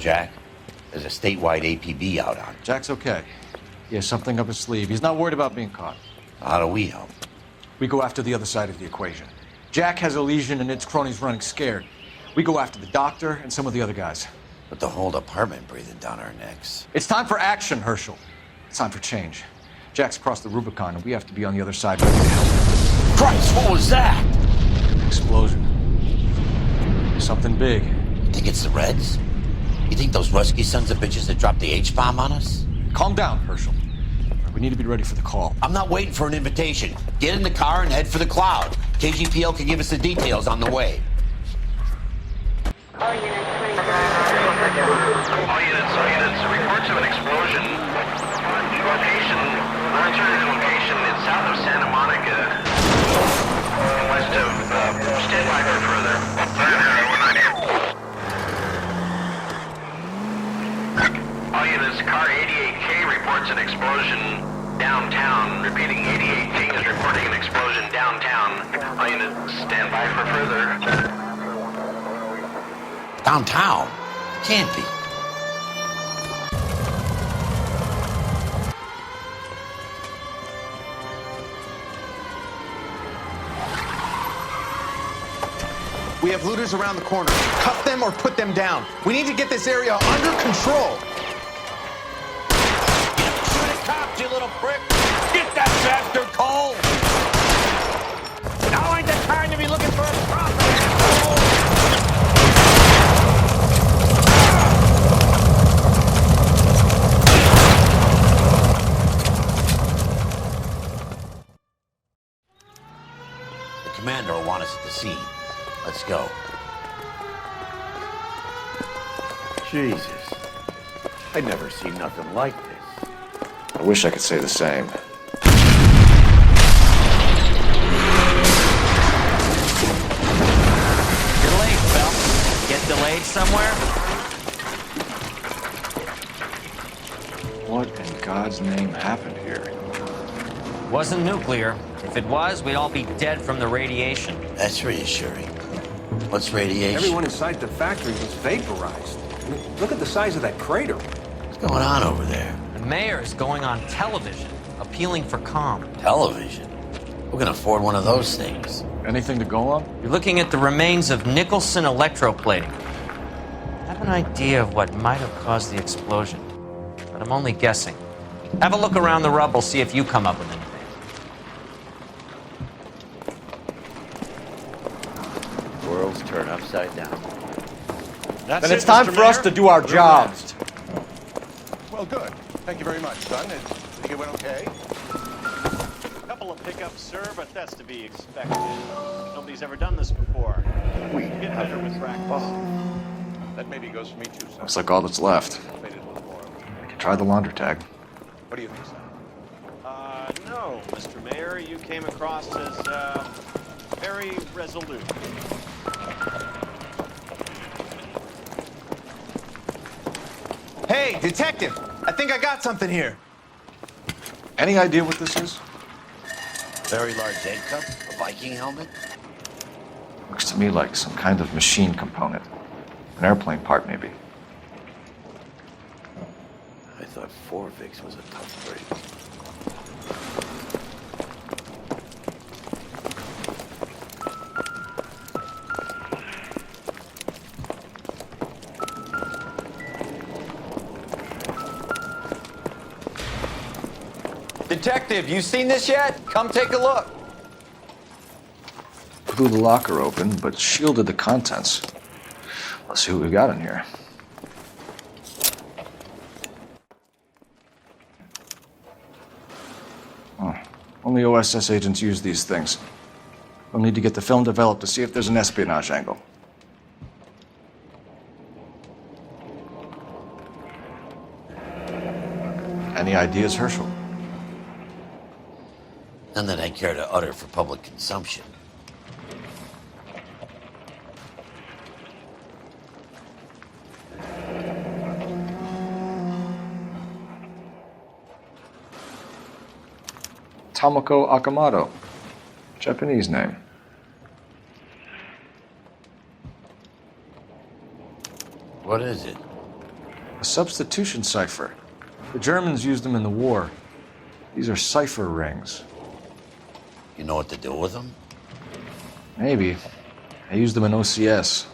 Jack? There's a statewide APB out on. Jack's okay. He has something up his sleeve. He's not worried about being caught. How do we help? We go after the other side of the equation. Jack has a legion and its cronies running scared. We go after the doctor and some of the other guys. But the whole department breathing down our necks. It's time for action, Herschel. It's time for change. Jack's crossed the Rubicon, and we have to be on the other side ready to help. Christ, what was that? Explosion. Something big. You think it's the Reds? You think those Rusky sons of bitches that dropped the H-bomb on us? Calm down, Herschel. We need to be ready for the call. I'm not waiting for an invitation. Get in the car and head for the cloud. KGPL can give us the details on the way. All units, reports of an explosion. Alternative location is south of Santa Monica, west of, stand by for further. All units, car 88K reports an explosion downtown. Repeating, 88K is reporting an explosion downtown. All units, stand by for further. Downtown? Can't be. We have looters around the corner. Cuff them or put them down. We need to get this area under control. Shoot a cop, you little prick! Get that bastard cold! Now ain't the time to be looking for a prophet! The commander will want us at the scene. Let's go. Jesus. I've never seen nothing like this. I wish I could say the same. You're late, Phelps. Get delayed somewhere? What in God's name happened here? Wasn't nuclear. If it was, we'd all be dead from the radiation. That's reassuring. What's radiation? Everyone inside the factory was vaporized. I mean, look at the size of that crater. What's going on over there? The mayor is going on television, appealing for calm. Television? Who can afford one of those things? Anything to go on? You're looking at the remains of Nicholson electroplating. I have an idea of what might have caused the explosion, but I'm only guessing. Have a look around the rubble, see if you come up with anything. Worlds turn upside down. Then it's time for us to do our jobs. Well, good. Thank you very much, son. It went okay? Couple of pickups, sir, but that's to be expected. Nobody's ever done this before. We Get better with practice. That maybe goes for me too, son. Looks like all that's left. Made it a little more. I can try the launder tag. What do you think, son? No, Mr. Mayor, you came across as, very resolute. Hey, detective! I think I got something here. Any idea what this is? Very large egg cup? A Viking helmet? Looks to me like some kind of machine component. An airplane part, maybe. I thought Forvix was a tough break. Detective, you seen this yet? Come take a look. Blew the locker open, but shielded the contents. Let's see what we've got in here. Oh, only OSS agents use these things. We'll need to get the film developed to see if there's an espionage angle. Any ideas, Herschel? None that I care to utter for public consumption. Tomoko Akamoto. Japanese name. What is it? A substitution cipher. The Germans used them in the war. These are cipher rings. You know what to do with them? Maybe. I used them in OCS.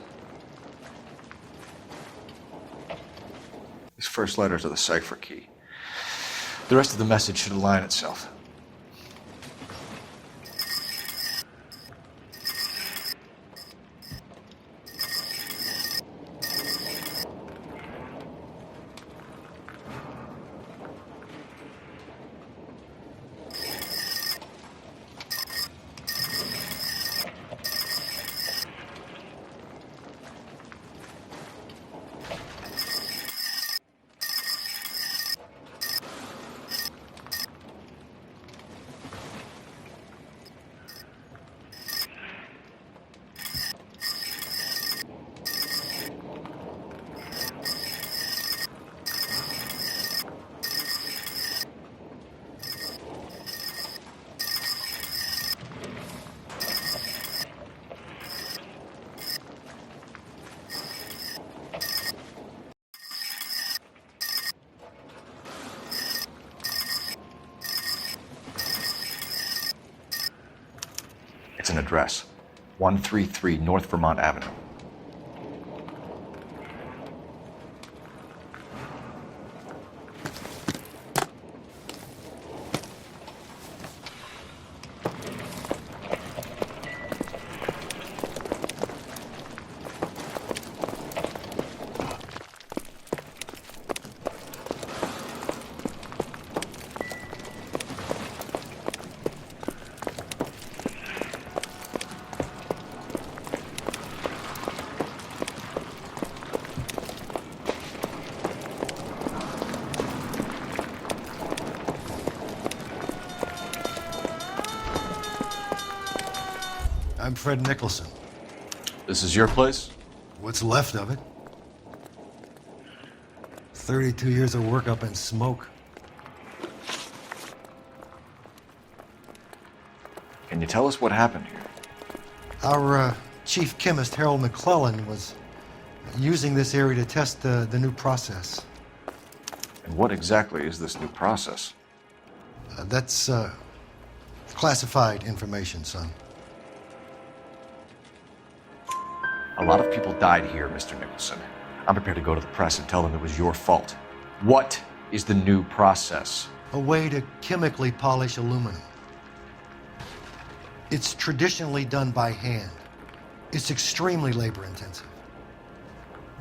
These first letters are the cipher key. The rest of the message should align itself. It's an address, 133 North Vermont Avenue. I'm Fred Nicholson. This is your place? What's left of it? 32 years of work up in smoke. Can you tell us what happened here? Our chief chemist, Harold McClellan, was using this area to test the new process. And what exactly is this new process? That's classified information, son. A lot of people died here, Mr. Nicholson. I'm prepared to go to the press and tell them it was your fault. What is the new process? A way to chemically polish aluminum. It's traditionally done by hand. It's extremely labor intensive.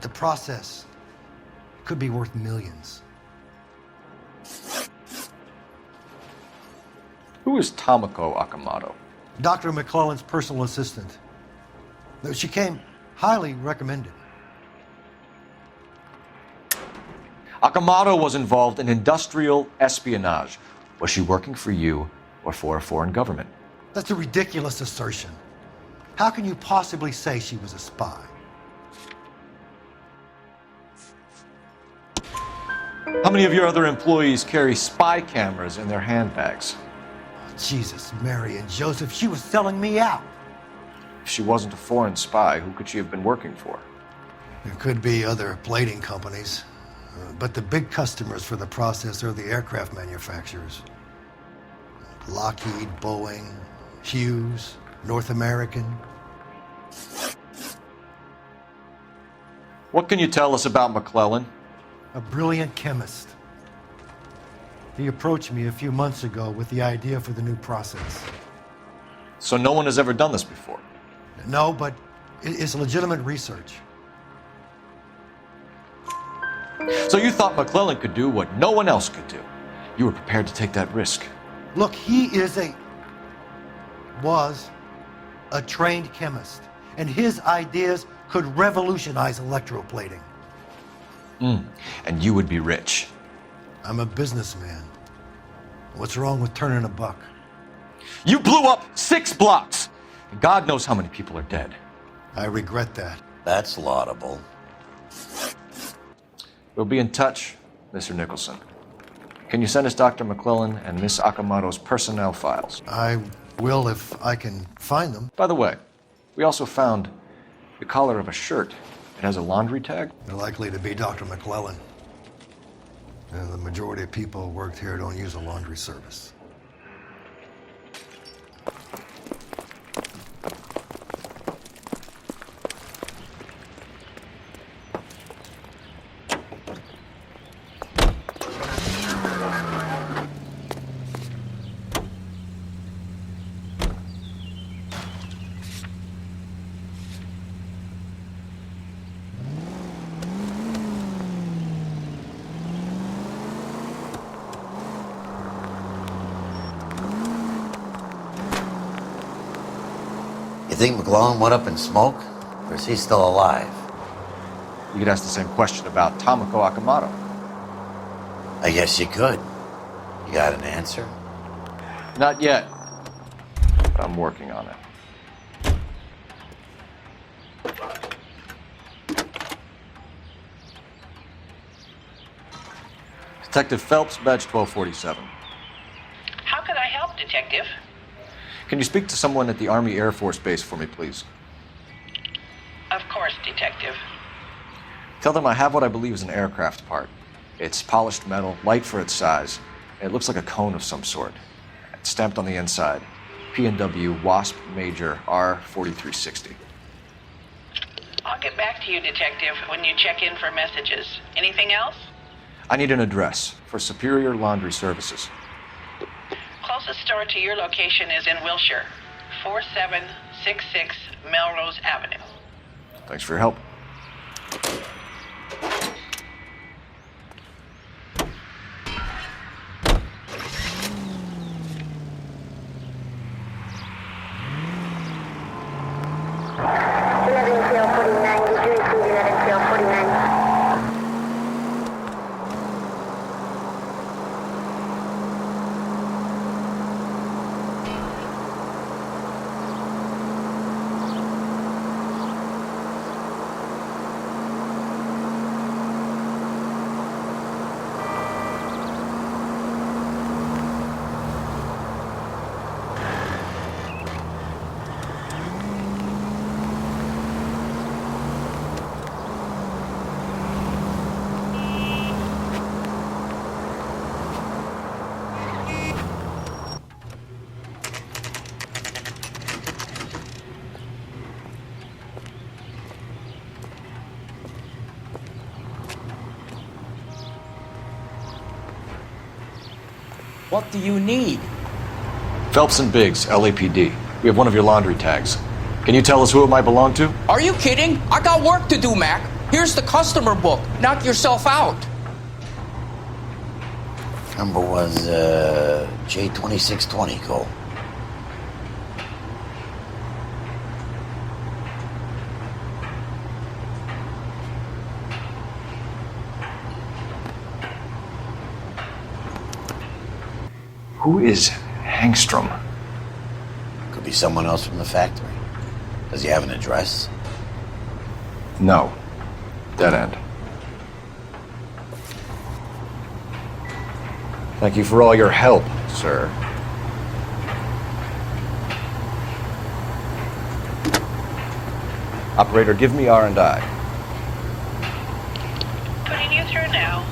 The process could be worth millions. Who is Tomoko Akamoto? Dr. McClellan's personal assistant. She came highly recommended. Akamoto was involved in industrial espionage. Was she working for you or for a foreign government? That's a ridiculous assertion. How can you possibly say she was a spy? How many of your other employees carry spy cameras in their handbags? Jesus, Mary, and Joseph, she was selling me out. If she wasn't a foreign spy, who could she have been working for? There could be other plating companies, but the big customers for the process are the aircraft manufacturers. Lockheed, Boeing, Hughes, North American. What can you tell us about McClellan? A brilliant chemist. He approached me a few months ago with the idea for the new process. So no one has ever done this before? No, but it's legitimate research. So you thought McClellan could do what no one else could do? You were prepared to take that risk? Look, he was a trained chemist, and his ideas could revolutionize electroplating. And you would be rich. I'm a businessman. What's wrong with turning a buck? You blew up 6 blocks! And God knows how many people are dead. I regret that. That's laudable. We'll be in touch, Mr. Nicholson. Can you send us Dr. McClellan and Miss Akamoto's personnel files? I will if I can find them. By the way, we also found the collar of a shirt. It has a laundry tag. They're likely to be Dr. McClellan. And the majority of people who worked here don't use a laundry service. You think McGlone went up in smoke? Or is he still alive? You could ask the same question about Tomoko Akamoto. I guess you could. You got an answer? Not yet, but I'm working on it. Detective Phelps, badge 1247. How can I help, Detective? Can you speak to someone at the Army Air Force Base for me, please? Of course, Detective. Tell them I have what I believe is an aircraft part. It's polished metal, light for its size. It looks like a cone of some sort. It's stamped on the inside. P&W Wasp Major R4360. I'll get back to you, Detective, when you check in for messages. Anything else? I need an address for Superior Laundry Services. Closest store to your location is in Wilshire, 4766 Melrose Avenue. Thanks for your help. What do you need? Phelps and Biggs, LAPD. We have one of your laundry tags. Can you tell us who it might belong to? Are you kidding? I got work to do, Mac. Here's the customer book. Knock yourself out. Number was J2620, Cole. Who is Hangstrom? Could be someone else from the factory. Does he have an address? No. Dead end. Thank you for all your help, sir. Operator, give me R&I. Putting you through now.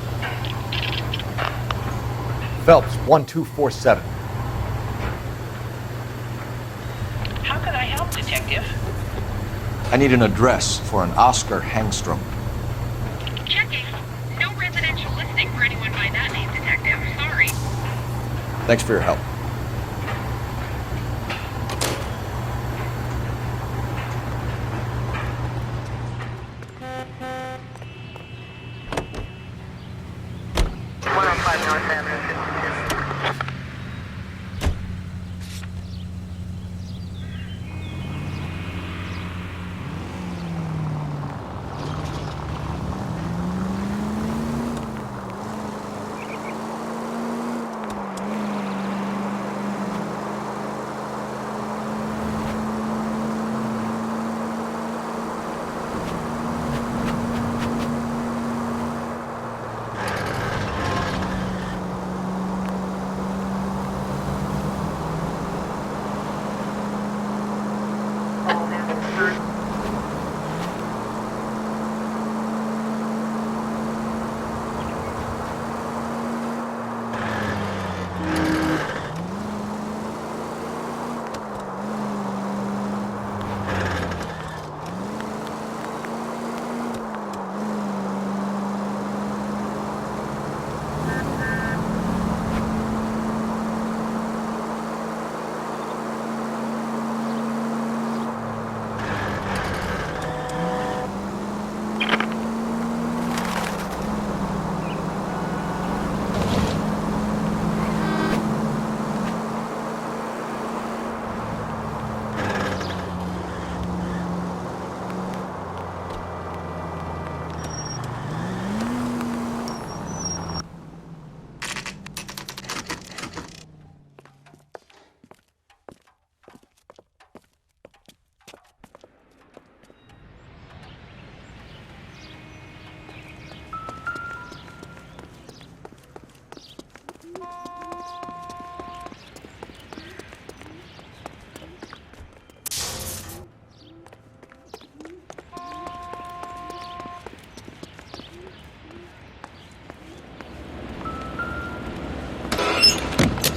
Phelps, 1247. How can I help, Detective? I need an address for an Oscar Hangstrom. Checking. No residential listing for anyone by that name, Detective. Sorry. Thanks for your help.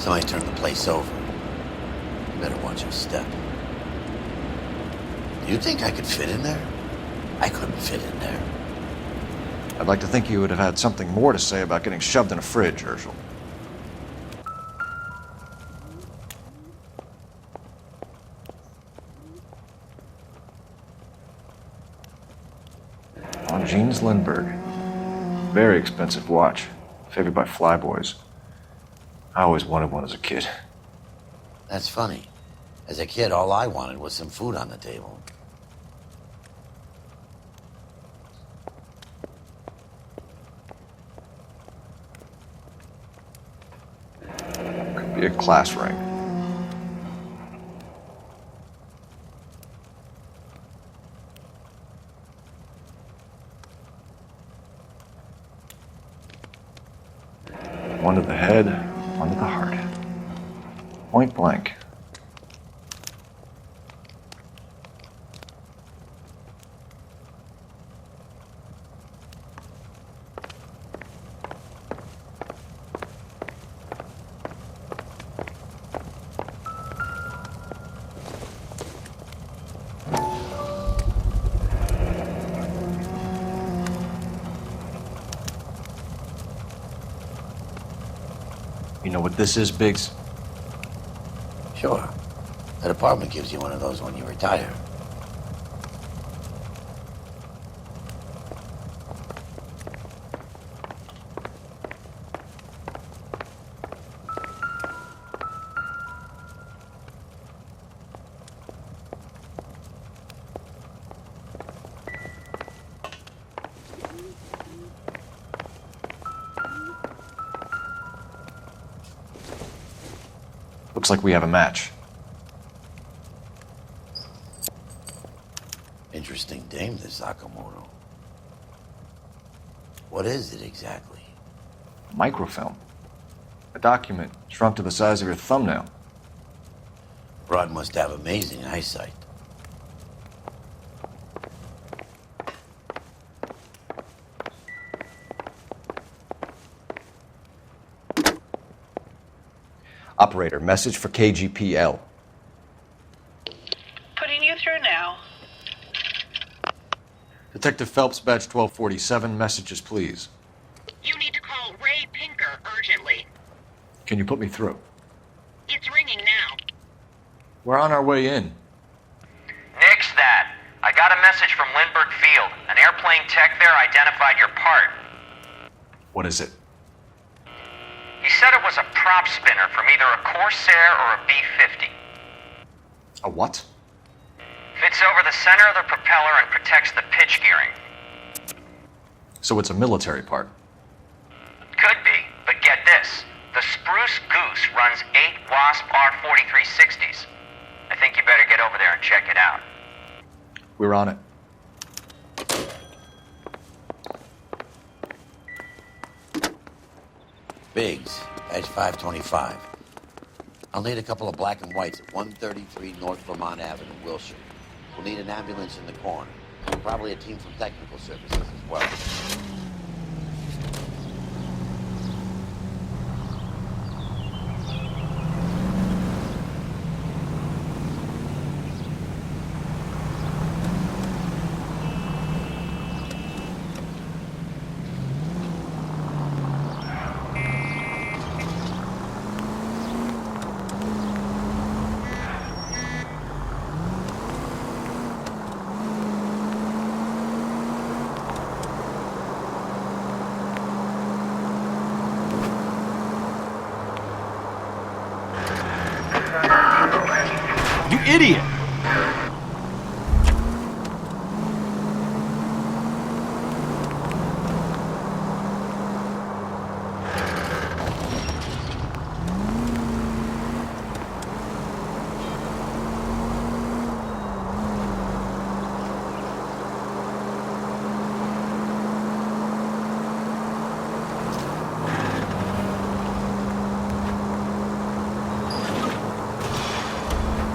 Somebody turned the place over. You better watch your step. Do you think I could fit in there? I couldn't fit in there. I'd like to think you would have had something more to say about getting shoved in a fridge, Herschel. On Jeans Lindbergh. Very expensive watch. Favored by flyboys. I always wanted one as a kid. That's funny. As a kid, all I wanted was some food on the table. Could be a class ring. One to the head, one to the heart. Point blank. You know what this is, Biggs? Sure. The department gives you one of those when you retire. Looks like we have a match. Interesting dame, this Sakamoto. What is it exactly? Microfilm. A document shrunk to the size of your thumbnail. Broad must have amazing eyesight. Operator, message for KGPL. Putting you through now. Detective Phelps, badge 1247, messages please. You need to call Ray Pinker urgently. Can you put me through? It's ringing now. We're on our way in. Nix that. I got a message from Lindbergh Field. An airplane tech there identified your part. What is it? He said it was a prop spinner from either a Corsair or a B-50. A what? Fits over the center of the propeller and protects the pitch gearing. So it's a military part. Could be, but get this. The Spruce Goose runs 8 Wasp R-4360s. I think you better get over there and check it out. We're on it. Biggs, edge 525. I'll need a couple of black and whites at 133 North Vermont Avenue, Wilshire. We'll need an ambulance in the corner. Probably a team from technical services as well. You idiot!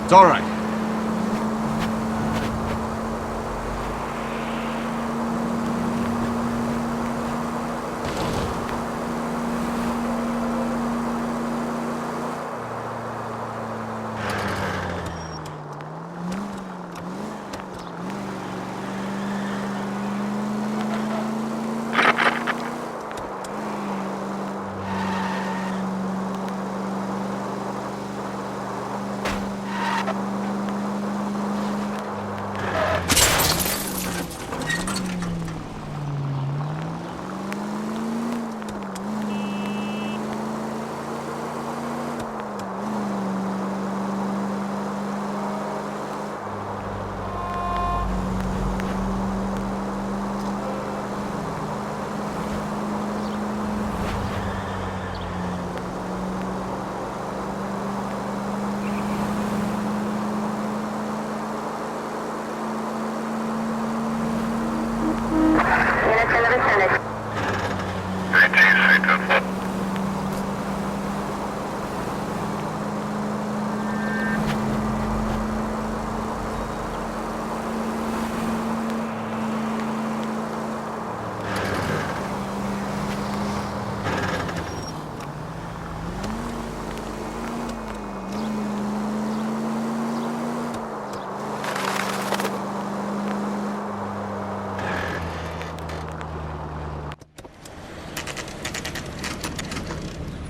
It's all right.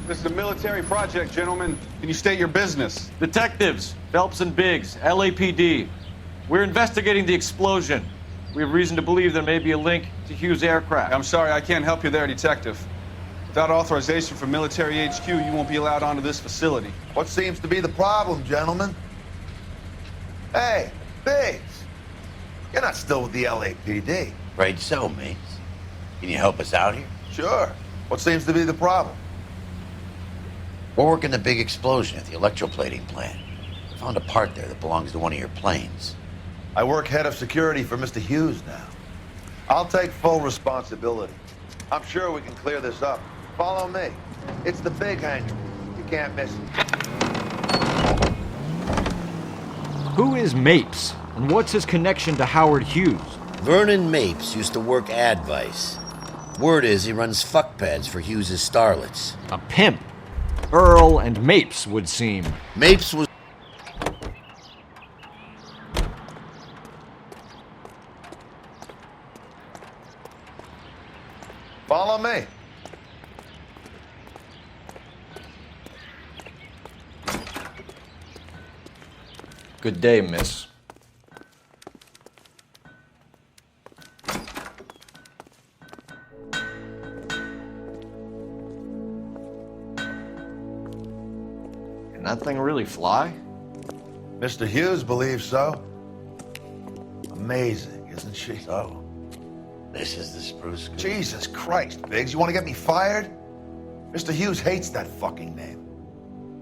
This is a military project, gentlemen. Can you state your business? Detectives, Phelps and Biggs, LAPD. We're investigating the explosion. We have reason to believe there may be a link to Hughes' aircraft. I'm sorry, I can't help you there, Detective. Without authorization from military HQ, you won't be allowed onto this facility. What seems to be the problem, gentlemen? Hey, Biggs, you're not still with the LAPD. Afraid so, mates. Can you help us out here? Sure. What seems to be the problem? We're working the big explosion at the electroplating plant. I found a part there that belongs to one of your planes. I work head of security for Mr. Hughes now. I'll take full responsibility. I'm sure we can clear this up. Follow me. It's the big hangar. You can't miss it. Who is Mapes, and what's his connection to Howard Hughes? Vernon Mapes used to work Advice. Word is he runs fuck pads for Hughes' starlets. A pimp. Earl and Mapes would seem. Mapes was... Follow me. Good day, miss. Can that thing really fly? Mr. Hughes believes so. Amazing, isn't she? So, this is the spruce goose. Jesus Christ, Biggs, you want to get me fired? Mr. Hughes hates that fucking name.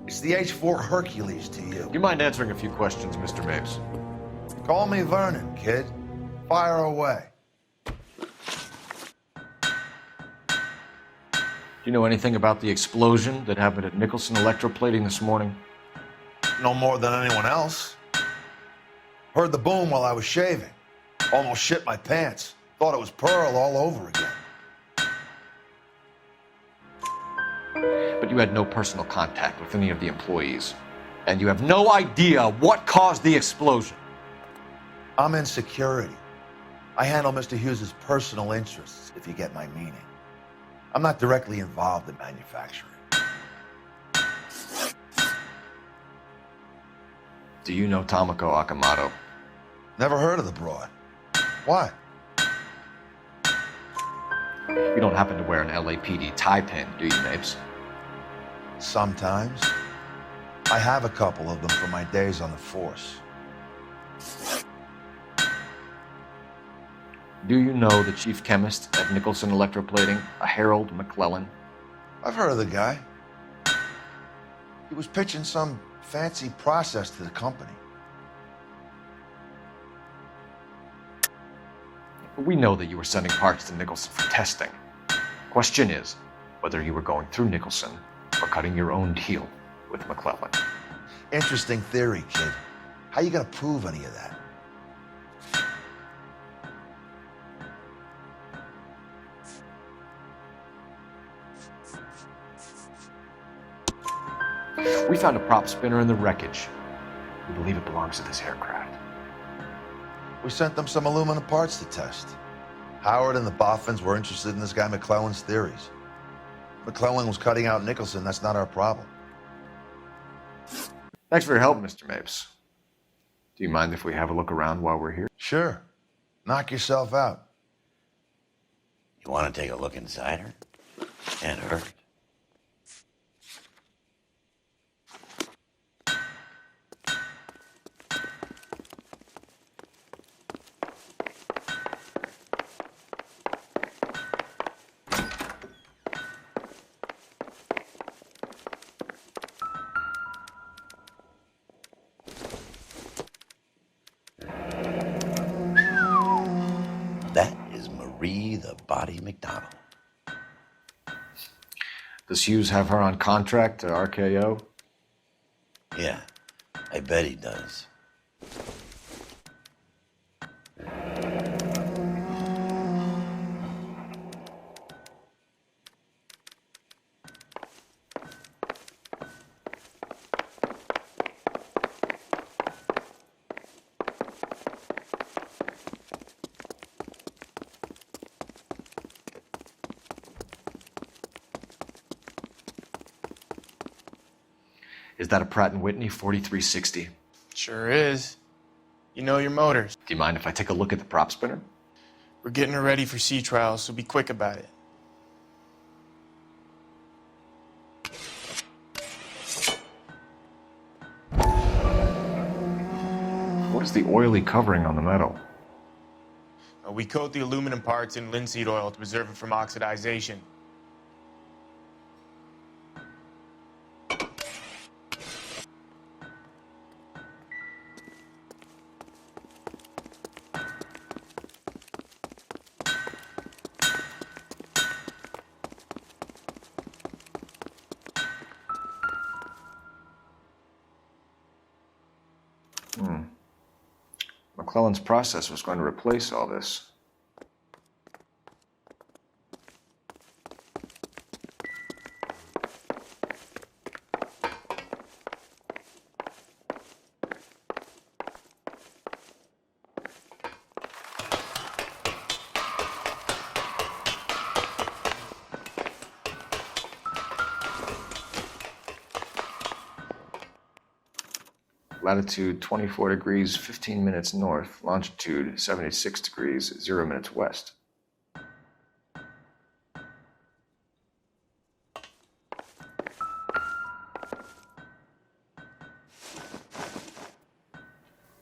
It's the H-4 Hercules to you. You mind answering a few questions, Mr. Mapes? Call me Vernon, kid. Fire away. Do you know anything about the explosion that happened at Nicholson Electroplating this morning? No more than anyone else. Heard the boom while I was shaving. Almost shit my pants. Thought it was Pearl all over again. But you had no personal contact with any of the employees. And you have no idea what caused the explosion. I'm in security. I handle Mr. Hughes' personal interests, if you get my meaning. I'm not directly involved in manufacturing. Do you know Tomoko Akamoto? Never heard of the broad. Why? You don't happen to wear an LAPD tie pin, do you, Mapes? Sometimes. I have a couple of them from my days on the force. Do you know the chief chemist at Nicholson Electroplating, a Harold McClellan? I've heard of the guy. He was pitching some fancy process to the company. We know that you were sending parts to Nicholson for testing. Question is whether you were going through Nicholson or cutting your own deal with McClellan. Interesting theory, kid. How you gonna prove any of that? We found a prop spinner in the wreckage. We believe it belongs to this aircraft. We sent them some aluminum parts to test. Howard and the Boffins were interested in this guy McClellan's theories. McClellan was cutting out Nicholson. That's not our problem. Thanks for your help, Mr. Mapes. Do you mind if we have a look around while we're here? Sure. Knock yourself out. You want to take a look inside her? Can't hurt. That is marine. Marie the Body McDonald. Does Hughes have her on contract to RKO? Yeah, I bet he does. Is that a Pratt & Whitney 4360? Sure is. You know your motors. Do you mind if I take a look at the prop spinner? We're getting her ready for sea trials, so be quick about it. What is the oily covering on the metal? We coat the aluminum parts in linseed oil to preserve it from oxidization. McClellan's process was going to replace all this. Latitude 24 degrees, 15 minutes north. Longitude 76 degrees, 0 minutes west.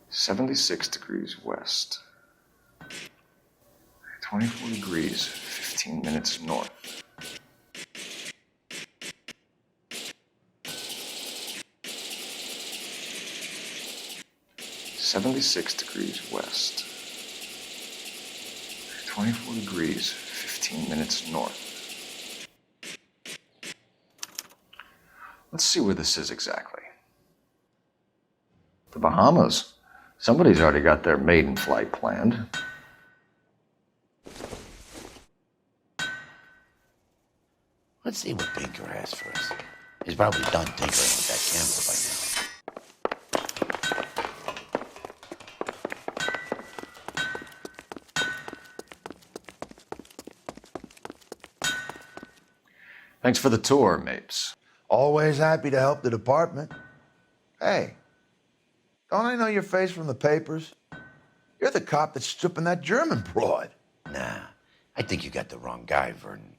(76 degrees west). 24 degrees, 15 minutes north. (76 degrees west). 24 degrees, 15 minutes north. Let's see where this is exactly. The Bahamas. Somebody's already got their maiden flight planned. Let's see what Pinker has for us. He's probably done tinkering with that camera by now. Thanks for the tour, Mapes. Always happy to help the department. Hey, don't I know your face from the papers? You're the cop that's stripping that German broad. Nah, I think you got the wrong guy, Vernon.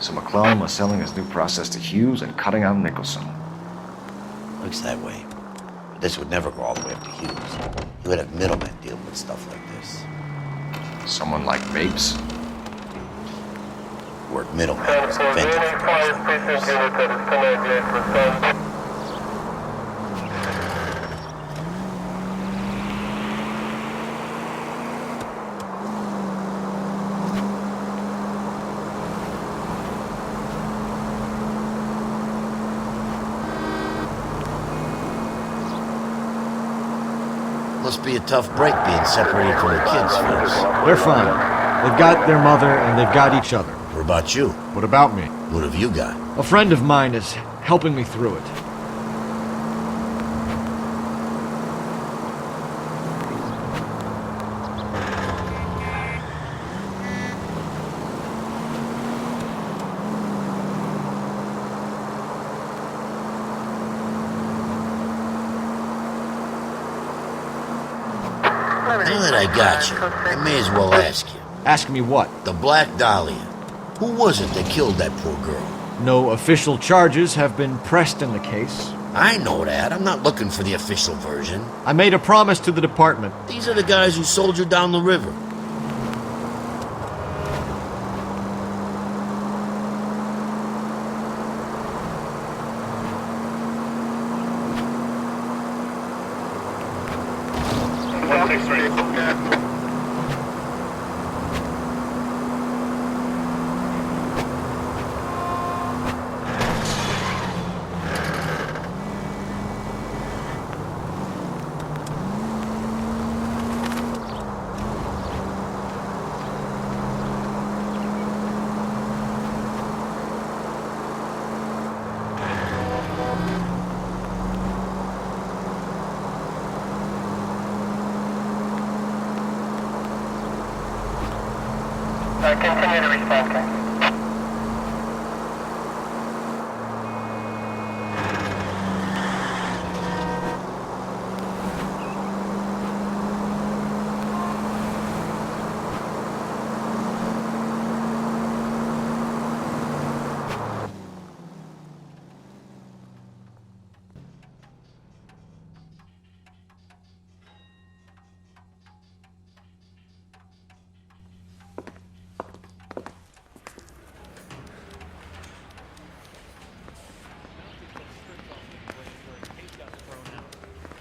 So McClellan was selling his new process to Hughes and cutting out Nicholson. Looks that way. But this would never go all the way up to Hughes. He would have middlemen deal with stuff like this. Someone like Mapes? The word middleman was invented for guys like this. Must be a tough break being separated from the kids, folks. They're fine. They've got their mother and they've got each other. What about you? What about me? What have you got? A friend of mine is helping me through it. Now that I got you, I may as well ask you. Ask me what? The Black Dahlia. Who was it that killed that poor girl? No official charges have been pressed in the case. I know that. I'm not looking for the official version. I made a promise to the department. These are the guys who sold you down the river. Continue to respond, sir.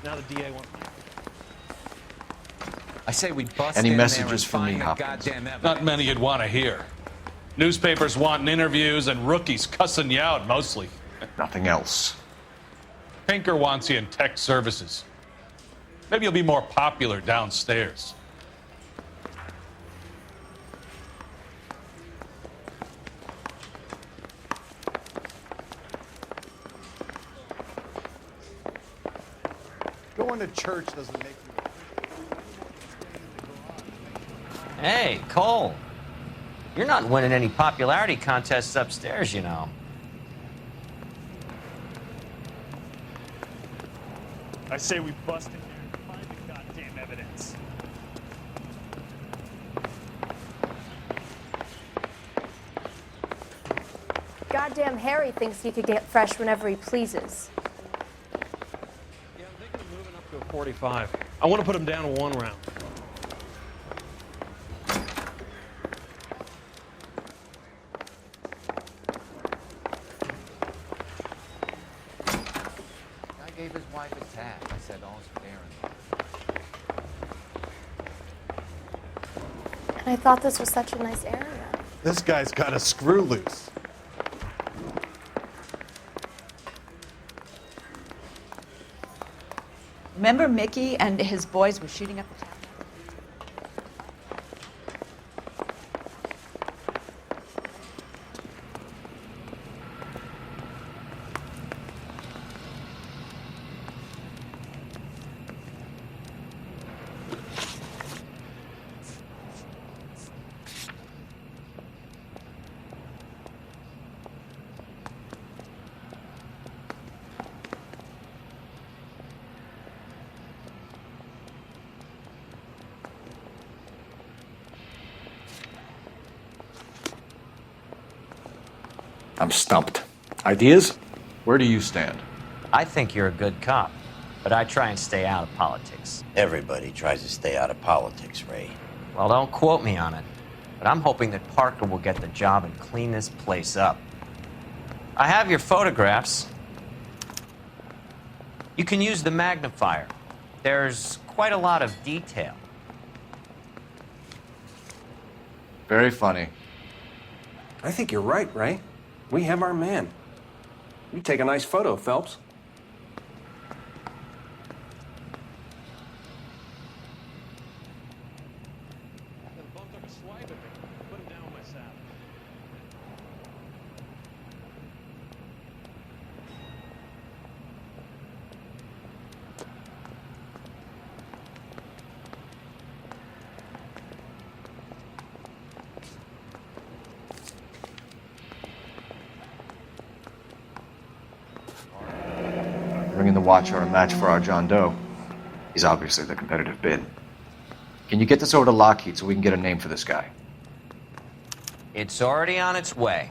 Now the DA wants. I say we bust Any in there messages and for me, find the Hopkins? goddamn evidence. Not many you'd want to hear. Newspapers wanting interviews and rookies cussing you out mostly. Nothing else. Pinker wants you in tech services. Maybe you'll be more popular downstairs. Going to church doesn't make you. Hey, Cole. You're not winning any popularity contests upstairs, you know. I say we bust in there and find the goddamn evidence. Goddamn Harry thinks he could get fresh whenever he pleases. Yeah, I'm thinking of moving up to a 45. I want to put him down in 1 round. I gave his wife a tag. I said, all's fair in And I thought this was such a nice area. This guy's got a screw loose. Remember Mickey and his boys were shooting up the town? I'm stumped. Ideas? Where do you stand? I think you're a good cop, but I try and stay out of politics. Everybody tries to stay out of politics, Ray. Well, don't quote me on it, but I'm hoping that Parker will get the job and clean this place up. I have your photographs. You can use the magnifier. There's quite a lot of detail. Very funny. I think you're right, Ray. We have our man. You take a nice photo, Phelps. Bringing the Watcher a match for our John Doe. He's obviously the competitive bid. Can you get this over to Lockheed so we can get a name for this guy? It's already on its way.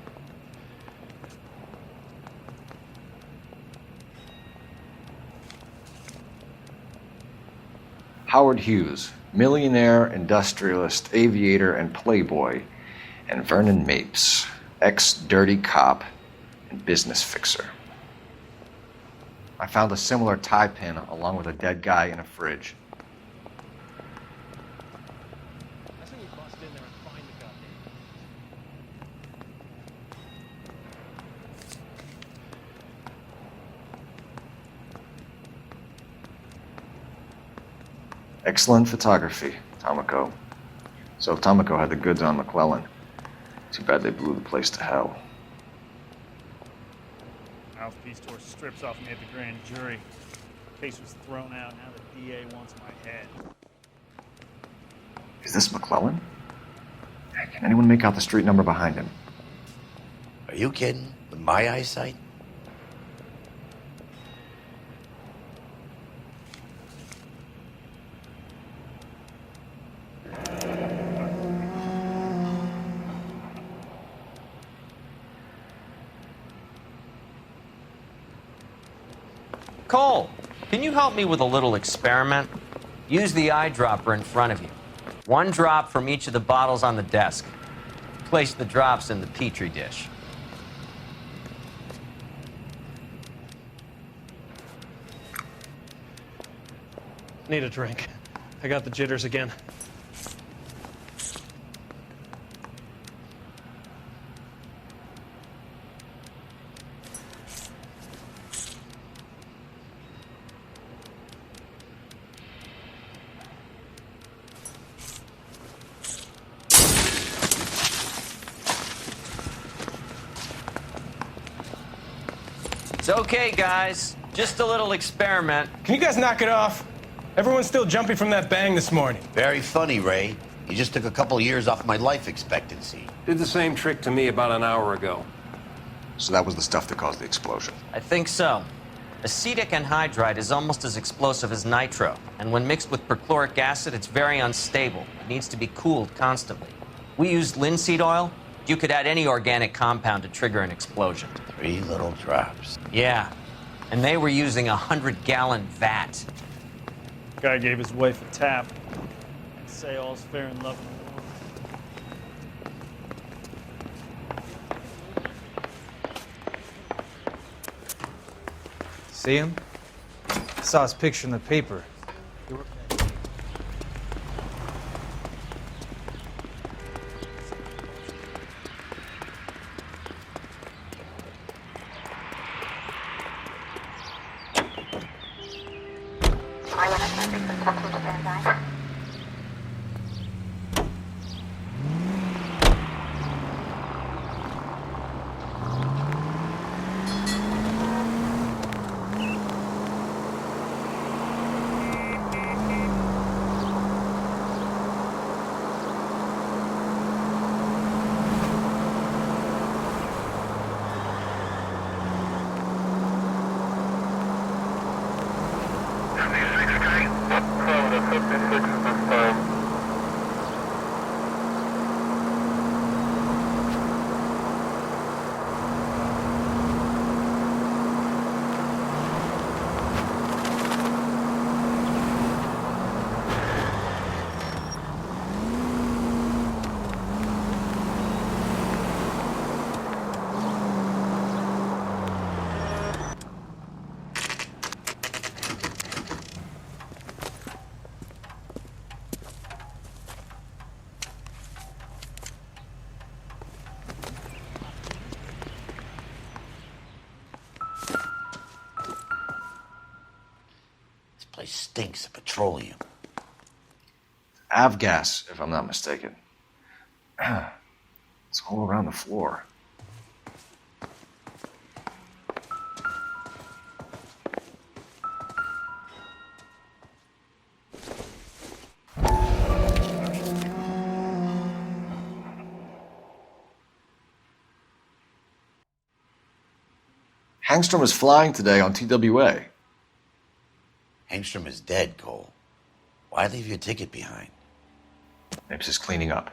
Howard Hughes, millionaire, industrialist, aviator, and playboy, and Vernon Mapes, ex-dirty cop and business fixer. I found a similar tie pin along with a dead guy in a fridge. I think we bust in there and find the goddamn. Excellent photography, Tomoko. So Tomoko had the goods on McClellan. Too bad they blew the place to hell. Mouthpiece tore strips off me at the grand jury. Case was thrown out. Now the DA wants my head. Is this McClellan? Can anyone make out the street number behind him? Are you kidding? With my eyesight? Cole, can you help me with a little experiment? Use the eyedropper in front of you. One drop from each of the bottles on the desk. Place the drops in the Petri dish. Need a drink. I got the jitters again. It's okay, guys. Just a little experiment. Can you guys knock it off? Everyone's still jumping from that bang this morning. Very funny, Ray. You just took a couple years off my life expectancy. Did the same trick to me about an hour ago. So that was the stuff that caused the explosion. I think so. Acetic anhydride is almost as explosive as nitro, and when mixed with perchloric acid, it's very unstable. It needs to be cooled constantly. We used linseed oil. You could add any organic compound to trigger an explosion. 3 little drops. Yeah, and they were using a 100-gallon vat. Guy gave his wife a tap. And say all's fair in love and war. See him? I saw his picture in the paper. Place stinks of petroleum. Avgas, if I'm not mistaken. It's all around the floor. Hangstrom was flying today on TWA. Hangstrom is dead, Cole. Why leave your ticket behind? Mapes is cleaning up.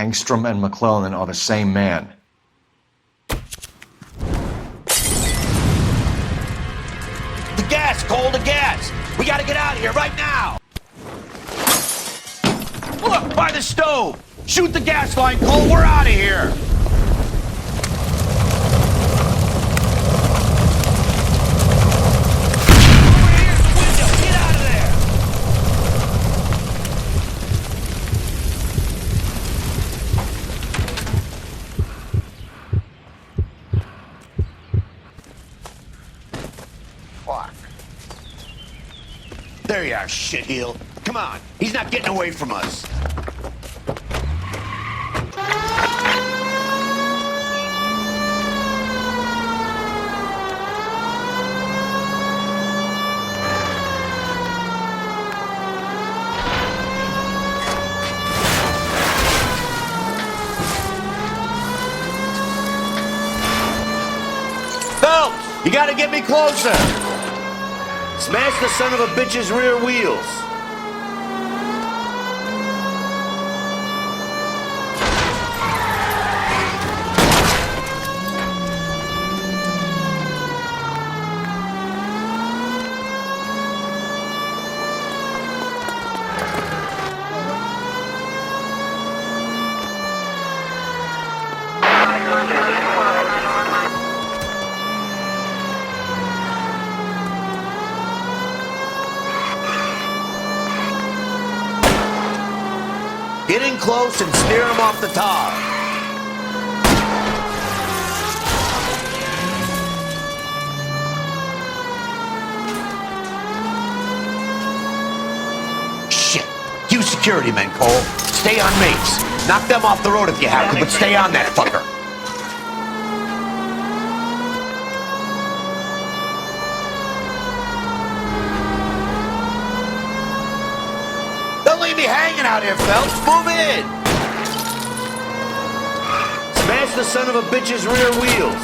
Hangstrom and McClellan are the same man. The gas, Cole, the gas! We gotta get out of here right now! Look, by the stove! Shoot the gas line, Cole, we're out of here! There you are, shitheel. Come on, he's not getting away from us. Phelps, you gotta get me closer. Smash the son of a bitch's rear wheels. Get in close and steer him off the tar. Shit. You security men, Cole. Stay on Mapes. Knock them off the road if you have to, but stay on that fucker. Leave me hanging out here, Phelps. Move in. Smash the son of a bitch's rear wheels.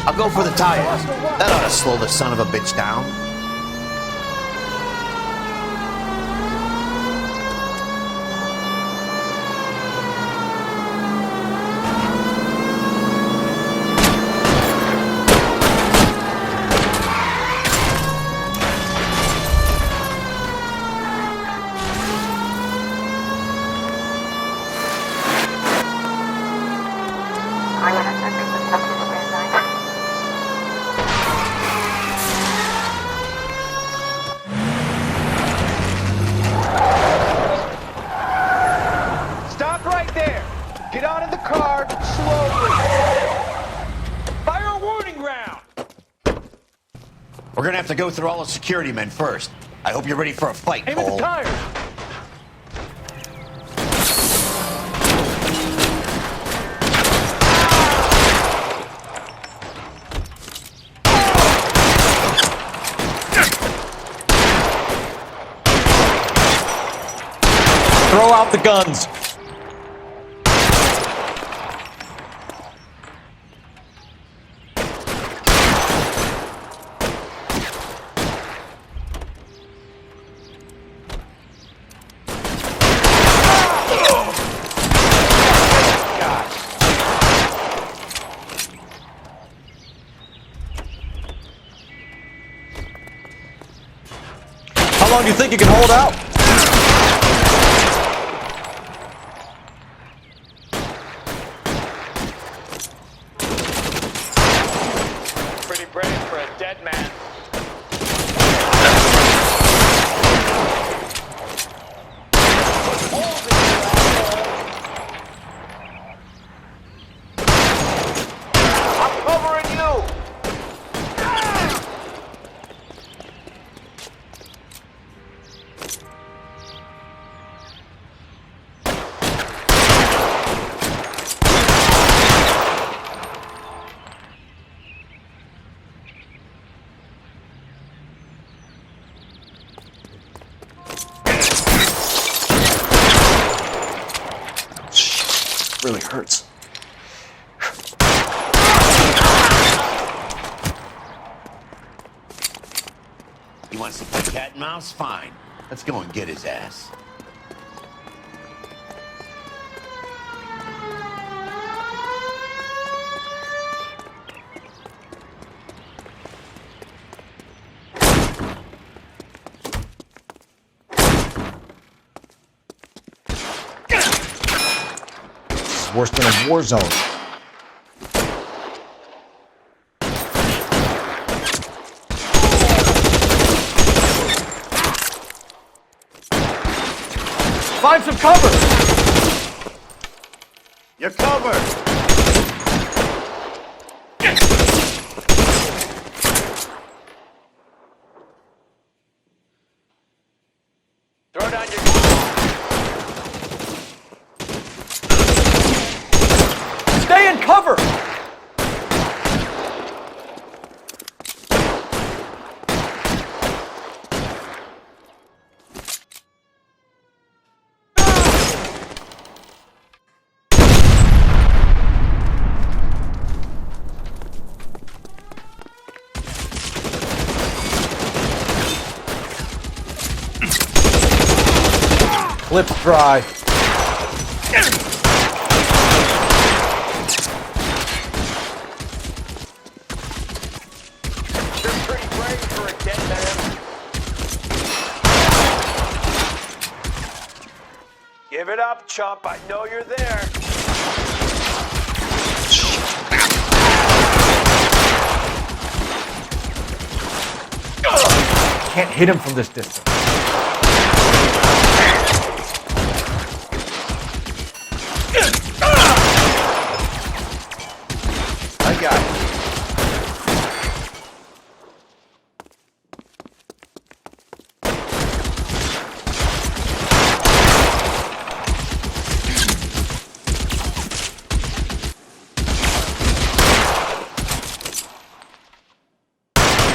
I'll go for the tires. That ought to slow the son of a bitch down. Stop right there. Get out of the car slowly. Fire a warning round. We're gonna have to go through all the security men first. I hope you're ready for a fight, Aim at Cole. the tires. Throw out the guns. How long do you think you can hold out? Pretty brave for a dead man. I'm covering you. Really hurts. You want some cat and mouse? Fine. Let's go and get his ass. It's worse than a war zone. Find some cover! You're covered! Throw down your... Stay in cover! Lips dry. You're pretty brave for a dead man. Give it up, chump. I know you're there. Can't hit him from this distance. I got it.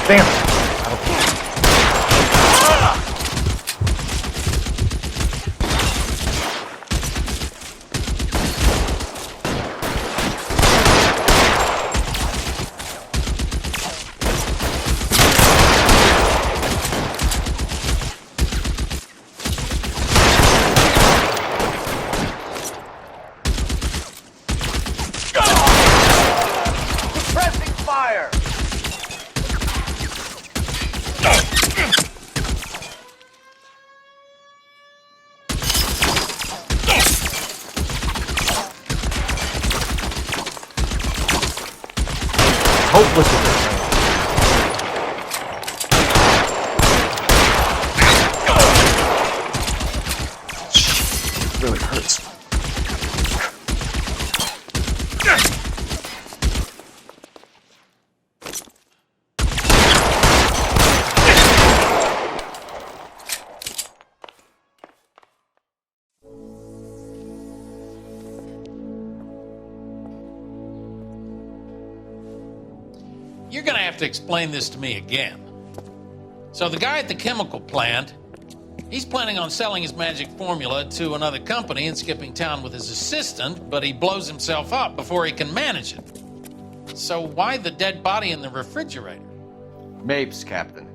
Damn. Pressing fire. Hopeless at this point. It really hurts. You're gonna have to explain this to me again. So the guy at the chemical plant, he's planning on selling his magic formula to another company and skipping town with his assistant, but he blows himself up before he can manage it. So why the dead body in the refrigerator? Mapes, Captain.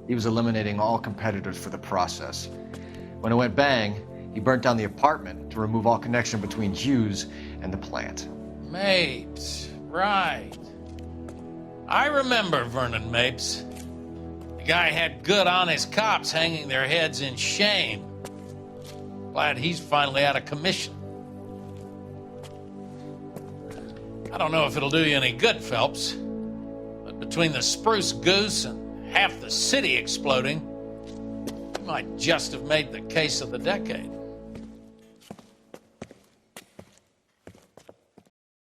He was eliminating all competitors for the process. When it went bang, he burnt down the apartment to remove all connection between Hughes and the plant. Mapes, right. I remember Vernon Mapes. The guy had good, honest cops hanging their heads in shame. Glad he's finally out of commission. I don't know if it'll do you any good, Phelps, but between the spruce goose and half the city exploding, you might just have made the case of the decade.